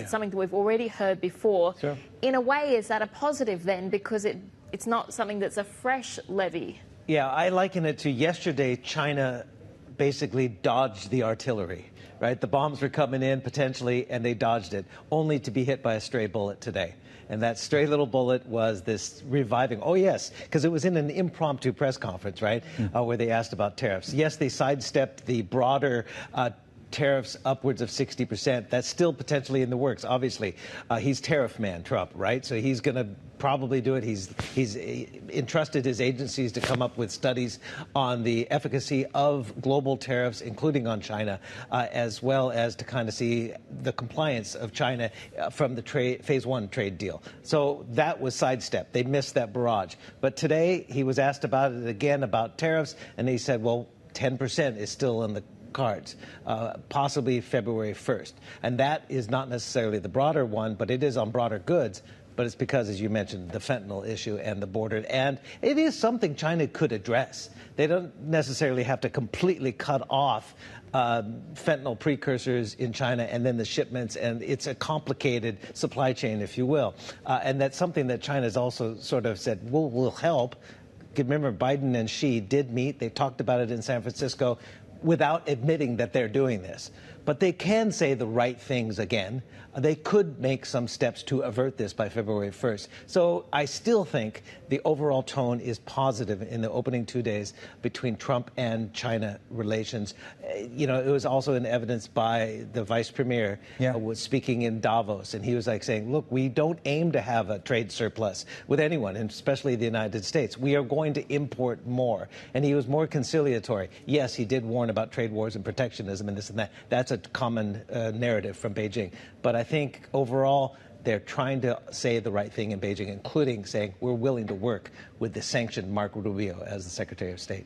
It's something that we've already heard before. Sure. In a way, is that a positive then, because it's not something that's a fresh levy? Yeah, I liken it to yesterday. China basically dodged the artillery, right? The bombs were coming in potentially, and they dodged it, only to be hit by a stray bullet today. And that stray little bullet was this reviving. Oh, yes, because it was in an impromptu press conference, right, where they asked about tariffs. Yes, they sidestepped the broader tariffs upwards of 60%. That's still potentially in the works, obviously. He's tariff man, Trump, right? So he's going to probably do it. He's entrusted his agencies to come up with studies on the efficacy of global tariffs, including on China, as well as to kind of see the compliance of China from the phase one trade deal. So that was sidestepped. They missed that barrage. But today he was asked about it again, about tariffs, and he said, well, 10% is still in the cards, possibly February 1st. And that is not necessarily the broader one, but it is on broader goods. But it's because, as you mentioned, the fentanyl issue and the border. And it is something China could address. They don't necessarily have to completely cut off fentanyl precursors in China and then the shipments. And it's a complicated supply chain, if you will. And that's something that China's also sort of said, we'll help. Remember, Biden and Xi did meet. They talked about it in San Francisco without admitting that they're doing this. But they can say the right things again. They could make some steps to avert this by February 1st. So I still think the overall tone is positive in the opening 2 days between Trump and China relations. You know, it was also in evidence by the vice premier was speaking in Davos, and he was like saying, look, we don't aim to have a trade surplus with anyone, and especially the United States. We are going to import more. And he was more conciliatory. Yes, he did warn about trade wars and protectionism and this and that. That's a common narrative from Beijing. But I think overall, they're trying to say the right thing in Beijing, including saying we're willing to work with the sanctioned Marco Rubio as the Secretary of State.